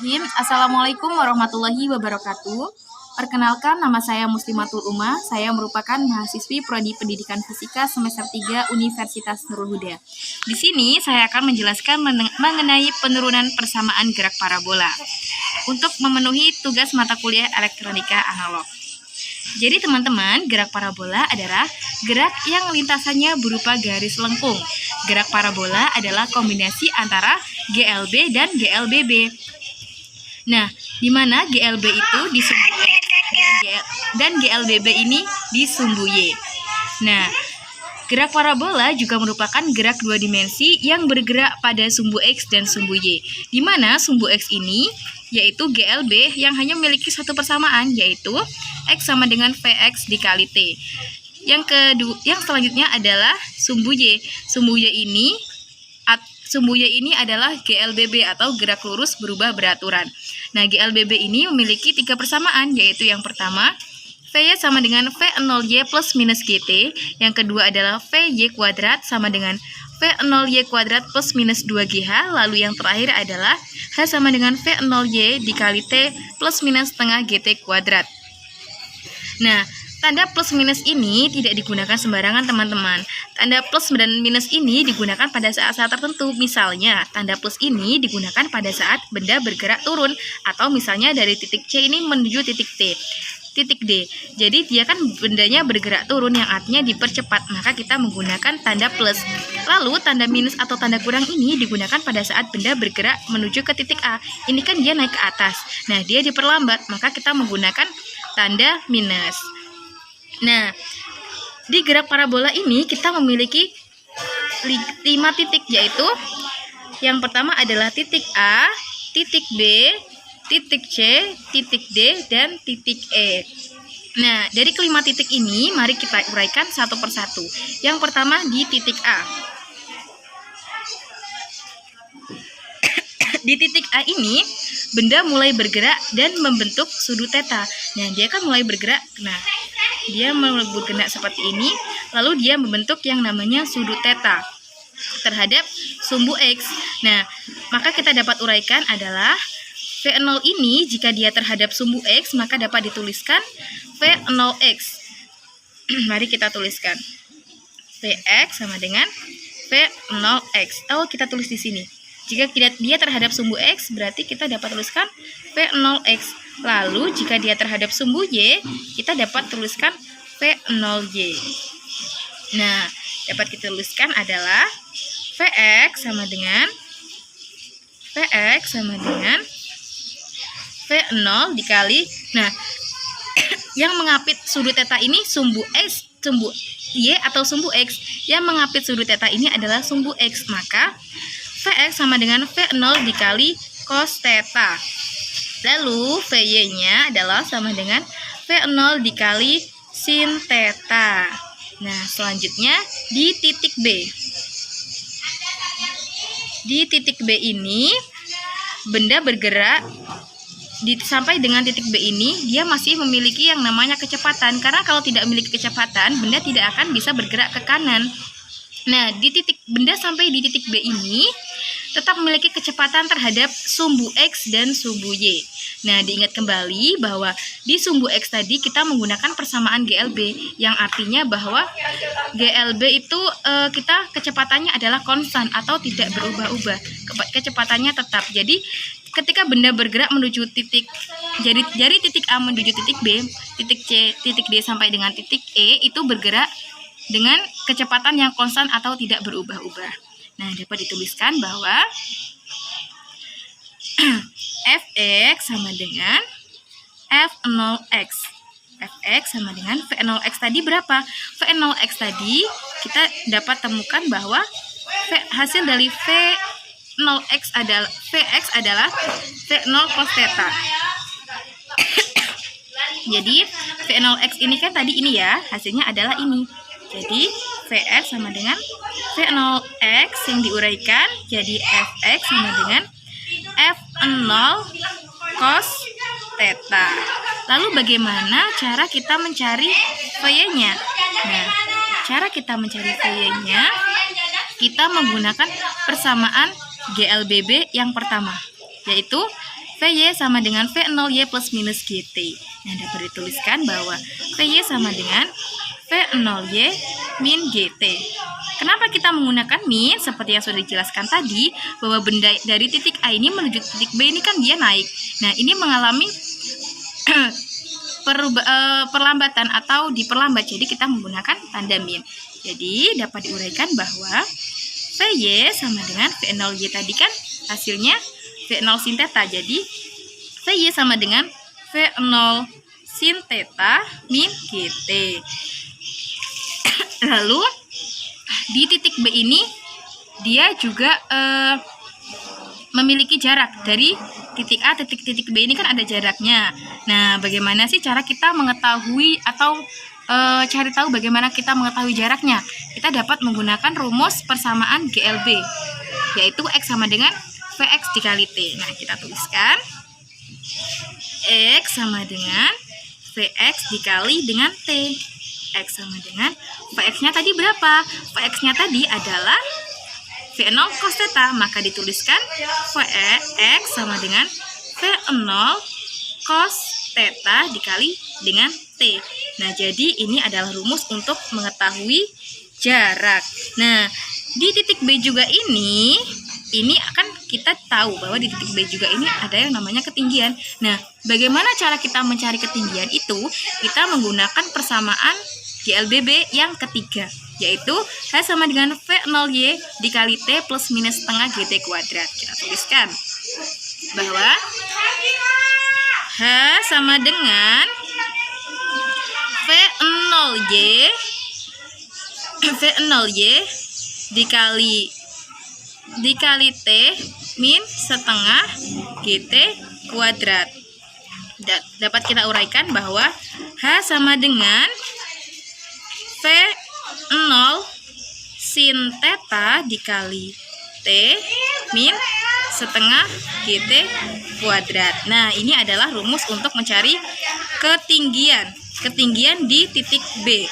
Assalamualaikum warahmatullahi wabarakatuh. Perkenalkan, nama saya Muslimatul Uma. Saya merupakan mahasiswi Prodi Pendidikan Fisika semester 3 Universitas Nurul Huda. Di sini saya akan menjelaskan mengenai penurunan persamaan gerak parabola untuk memenuhi tugas mata kuliah elektronika analog. Jadi teman-teman, gerak parabola adalah gerak yang lintasannya berupa garis lengkung. Gerak parabola adalah kombinasi antara GLB dan GLBB. Nah, di mana GLB itu di sumbu X dan GLBB ini di sumbu Y. Nah, gerak parabola juga merupakan gerak dua dimensi yang bergerak pada sumbu X dan sumbu Y. Di mana sumbu X ini yaitu GLB yang hanya memiliki satu persamaan, yaitu X sama dengan Vx dikali T. Yang selanjutnya adalah sumbu Y. Sumbu Y ini adalah GLBB atau gerak lurus berubah beraturan. Nah, GLBB ini memiliki tiga persamaan, yaitu yang pertama, Vy sama dengan V0Y plus minus GT. Yang kedua adalah Vy kuadrat sama dengan V0Y kuadrat plus minus 2GH. Lalu yang terakhir adalah H sama dengan V0Y dikali T plus minus setengah GT kuadrat. Nah, tanda plus minus ini tidak digunakan sembarangan teman-teman. Tanda plus dan minus ini digunakan pada saat-saat tertentu. Misalnya, tanda plus ini digunakan pada saat benda bergerak turun. Atau misalnya dari titik C ini menuju titik D. Jadi dia kan bendanya bergerak turun yang artinya dipercepat. Maka kita menggunakan tanda plus. Lalu tanda minus atau tanda kurang ini digunakan pada saat benda bergerak menuju ke titik A. Ini kan dia naik ke atas. Nah, dia diperlambat. Maka kita menggunakan tanda minus. Nah, di gerak parabola ini kita memiliki 5 titik, yaitu yang pertama adalah titik A, titik B, titik C, titik D, dan titik E. Nah, dari kelima titik ini, mari kita uraikan satu persatu. Yang pertama di titik A. Di titik A ini, benda mulai bergerak dan membentuk sudut theta. Nah, dia kan mulai bergerak. Nah, dia bergerak seperti ini, lalu dia membentuk yang namanya sudut theta terhadap sumbu X. Nah, maka kita dapat uraikan adalah V0 ini jika dia terhadap sumbu X, maka dapat dituliskan V0X. Mari kita tuliskan. Vx sama dengan V0X. Oh, kita tulis di sini. Jika dia terhadap sumbu X, berarti kita dapat tuliskan V0X. Lalu, jika dia terhadap sumbu Y, kita dapat tuliskan V0Y. Nah, dapat kita tuliskan adalah Vx sama dengan V0 dikali. Nah, yang mengapit sudut theta ini sumbu X, sumbu Y atau sumbu X. Yang mengapit sudut theta ini adalah sumbu X. Maka Vx sama dengan V0 dikali cos theta. Lalu Vy-nya adalah sama dengan V0 dikali sin theta. Nah, selanjutnya di titik B. Di titik B ini benda bergerak sampai dengan titik B ini, dia masih memiliki yang namanya kecepatan. Karena kalau tidak memiliki kecepatan, benda tidak akan bisa bergerak ke kanan. Nah, benda sampai di titik B ini tetap memiliki kecepatan terhadap sumbu X dan sumbu Y. Nah, diingat kembali bahwa di sumbu X tadi kita menggunakan persamaan GLB, yang artinya bahwa GLB itu kecepatannya adalah konstan atau tidak berubah-ubah. Kecepatannya tetap. Jadi, ketika benda bergerak menuju titik dari titik A menuju titik B, titik C, titik D sampai dengan titik E itu bergerak dengan kecepatan yang konstan atau tidak berubah-ubah. Nah, dapat dituliskan bahwa Fx sama dengan F0x. Fx sama dengan V0x tadi berapa? V0x tadi kita dapat temukan bahwa hasil dari V0x adalah Vx adalah V0 cos theta. Jadi V0x ini kan tadi ini ya, hasilnya adalah ini. Jadi Vx sama dengan V0x yang diuraikan jadi Fx sama dengan F0 cos theta. Lalu bagaimana cara kita mencari Vy-nya? Nah, cara kita mencari Vy-nya, kita menggunakan persamaan GLBB yang pertama, yaitu VY sama dengan V0Y plus minus GT. Nah, dapat dituliskan bahwa VY sama dengan V0Y min GT. Kenapa kita menggunakan min? Seperti yang sudah dijelaskan tadi, bahwa benda dari titik A ini menuju titik B ini kan dia naik. Nah, ini mengalami perlambatan atau diperlambat, jadi kita menggunakan tanda min. Jadi dapat diuraikan bahwa VY sama dengan V0Y tadi kan hasilnya V0 sin theta. Jadi VY sama dengan V0 sin theta min GT. Lalu di titik B ini dia juga memiliki jarak dari titik A titik B ini kan ada jaraknya. Nah, bagaimana sih cara kita mengetahui atau cari tahu bagaimana kita mengetahui jaraknya? Kita dapat menggunakan rumus persamaan GLB, yaitu X sama dengan Vx dikali T. Nah, kita tuliskan X sama dengan Vx dikali dengan T. X sama dengan Vx-nya tadi berapa? Vx-nya tadi adalah V0 cos theta, maka dituliskan Vx sama dengan V0 cos theta dikali dengan T. Nah, jadi ini adalah rumus untuk mengetahui jarak. Nah, di titik B juga ini akan kita tahu bahwa di titik B juga ini ada yang namanya ketinggian. Nah, bagaimana cara kita mencari ketinggian itu? Kita menggunakan persamaan GLBB yang ketiga, yaitu H sama dengan V0Y dikali T plus minus setengah GT kuadrat. Kita tuliskan bahwa H sama dengan V0Y dikali T min setengah GT kuadrat. Dapat kita uraikan bahwa H sama dengan V0 sin theta dikali T min setengah GT kuadrat. Nah, ini adalah rumus untuk mencari ketinggian di titik B.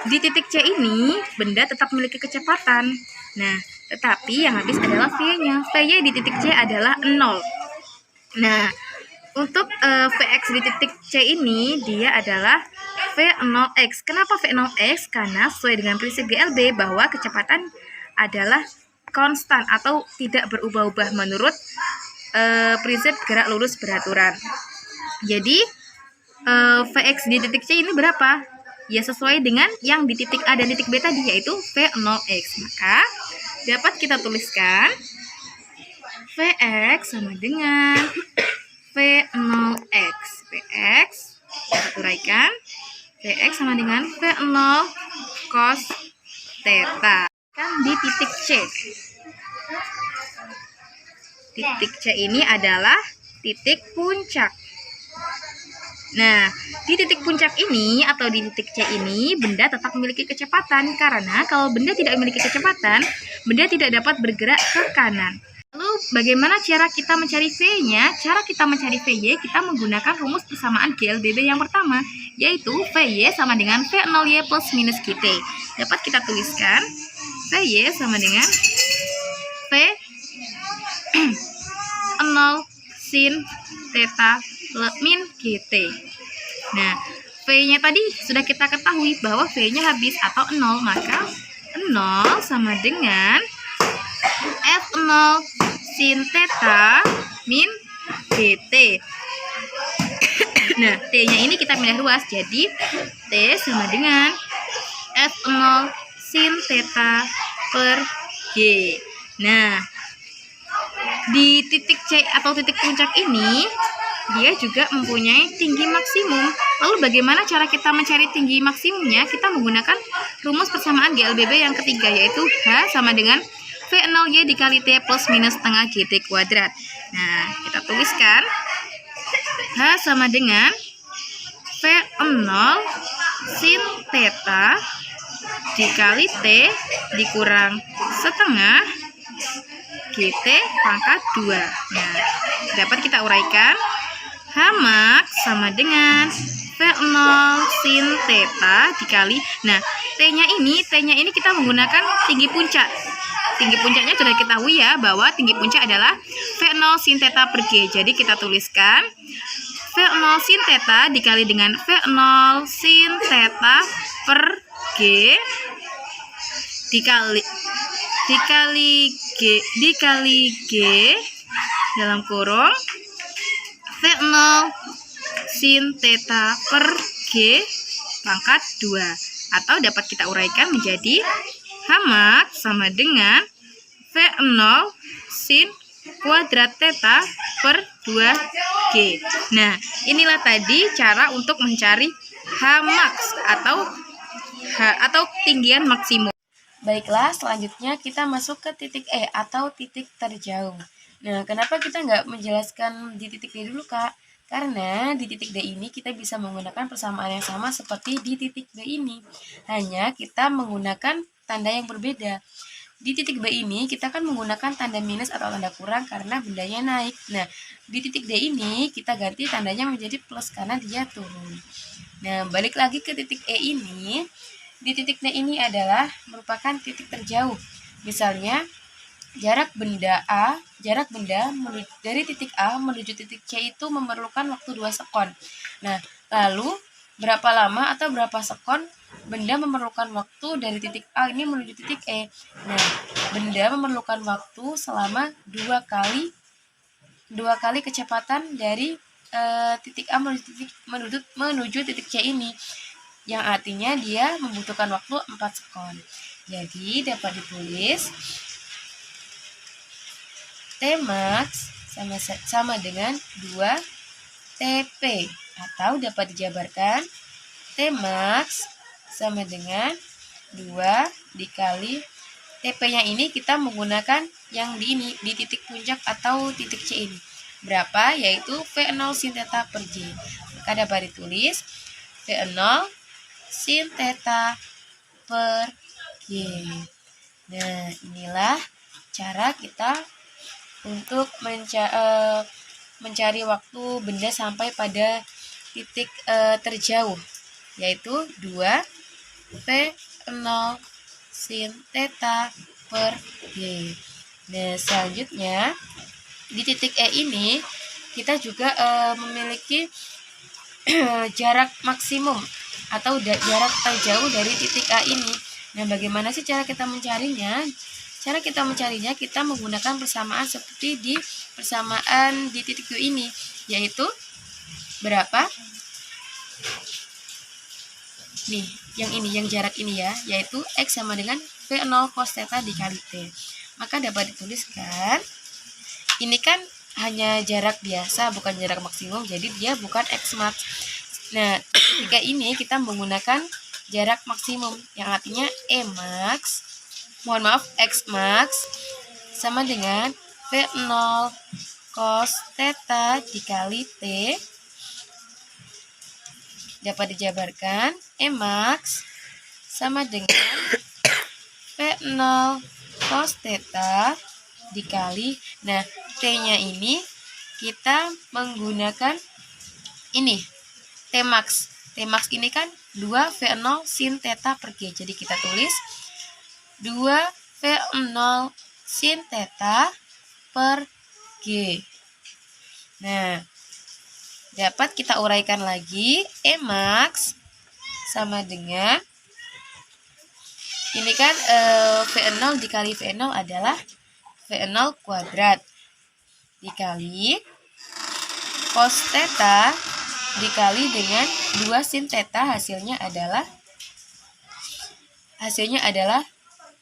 Di titik C ini, benda tetap memiliki kecepatan. Nah, tetapi yang habis adalah V-nya. V-nya di titik C adalah 0. Nah, untuk Vx di titik C ini, dia adalah V0x. Kenapa V0x? Karena sesuai dengan prinsip GLB bahwa kecepatan adalah konstan atau tidak berubah-ubah menurut prinsip gerak lurus beraturan. Jadi Vx di titik C ini berapa? Ya, sesuai dengan yang di titik A dan titik B tadi, yaitu V0x. Maka dapat kita tuliskan Vx sama dengan V0x. Vx dapat uraikan Vx sama dengan V0 cos theta. Kan di titik C. Titik C ini adalah titik puncak. Nah, di titik puncak ini atau di titik C ini, benda tetap memiliki kecepatan. Karena kalau benda tidak memiliki kecepatan, benda tidak dapat bergerak ke kanan. Lalu, bagaimana cara kita mencari V-nya? Cara kita mencari VY, kita menggunakan rumus persamaan GLBB yang pertama, yaitu VY sama dengan V0Y plus minus GT. Dapat kita tuliskan VY sama dengan V0 sin theta min GT. Nah, V-nya tadi sudah kita ketahui bahwa V-nya habis atau 0, maka 0 sama dengan F0 sin theta min GT. Nah, T-nya ini kita pindah ruas, jadi T sama dengan F0 sin theta per G. Nah, di titik C atau titik puncak ini, dia juga mempunyai tinggi maksimum. Lalu bagaimana cara kita mencari tinggi maksimumnya? Kita menggunakan rumus persamaan GLBB yang ketiga, yaitu H sama dengan V0Y dikali T plus minus setengah GT kuadrat. Nah, kita tuliskan H sama dengan V0 sin theta dikali T dikurang setengah GT pangkat 2. Nah, dapat kita uraikan H max sama dengan V0 sin theta dikali. Nah, T-nya ini kita menggunakan tinggi puncak. tinggi puncaknya sudah diketahui ya, bahwa tinggi puncak adalah V0 sin theta per G. Jadi kita tuliskan V0 sin theta dikali dengan V0 sin theta per G dikali G dalam kurung V0 sin theta per G pangkat 2, atau dapat kita uraikan menjadi H max sama dengan V0 sin kuadrat theta per 2G. Nah, inilah tadi cara untuk mencari H max atau ketinggian maksimum. Baiklah, selanjutnya kita masuk ke titik E atau titik terjauh. Nah, kenapa kita nggak menjelaskan di titik D dulu, Kak? Karena di titik D ini kita bisa menggunakan persamaan yang sama seperti di titik B ini. Hanya kita menggunakan tanda yang berbeda. Di titik B ini kita kan menggunakan tanda minus atau tanda kurang karena bendanya naik. Nah, di titik D ini kita ganti tandanya menjadi plus karena dia turun. Nah, balik lagi ke titik E ini. Di titik D ini adalah merupakan titik terjauh. Misalnya, jarak benda dari titik A menuju titik C itu memerlukan waktu 2 sekon. Nah, lalu berapa lama atau berapa sekon benda memerlukan waktu dari titik A ini menuju titik E. Nah, benda memerlukan waktu selama 2 kali kecepatan dari titik A menuju titik C ini, yang artinya dia membutuhkan waktu 4 sekon. Jadi dapat ditulis T max sama dengan 2 TP, atau dapat dijabarkan T max sama dengan 2 dikali TP-nya ini kita menggunakan yang di titik puncak atau titik C ini. Berapa? Yaitu V0 sin theta per G. Maka dapat ditulis V0 sin theta per G. Nah, inilah cara kita untuk mencari waktu benda sampai pada titik terjauh, yaitu 2 V0 sin theta per G. Nah, selanjutnya di titik E ini kita juga memiliki jarak maksimum atau jarak terjauh dari titik A ini. Nah, bagaimana sih cara kita mencarinya? Cara kita mencarinya kita menggunakan persamaan seperti di persamaan di titik U ini, yaitu berapa? Nih, yang jarak ini ya, yaitu X sama dengan V0 cos theta dikali T. Maka dapat dituliskan, ini kan hanya jarak biasa, bukan jarak maksimum, jadi dia bukan X max. Nah, ketika ini kita menggunakan jarak maksimum, yang artinya X max sama dengan V0 cos theta dikali T. Dapat dijabarkan max sama dengan V0 cos theta dikali, nah T-nya ini kita menggunakan ini T max. T max ini kan 2 V0 sin theta per G. Jadi kita tulis 2 V0 sin theta per G. Nah, dapat kita uraikan lagi, max sama dengan, ini kan V0 dikali V0 adalah V0 kuadrat dikali cos theta dikali dengan 2 sin theta, hasilnya adalah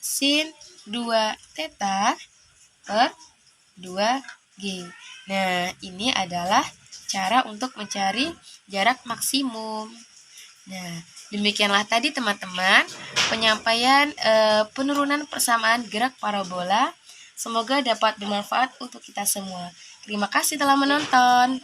sin 2 theta per 2G. Nah, ini adalah cara untuk mencari jarak maksimum. Nah, demikianlah tadi teman-teman penyampaian penurunan persamaan gerak parabola. Semoga dapat bermanfaat untuk kita semua. Terima kasih telah menonton.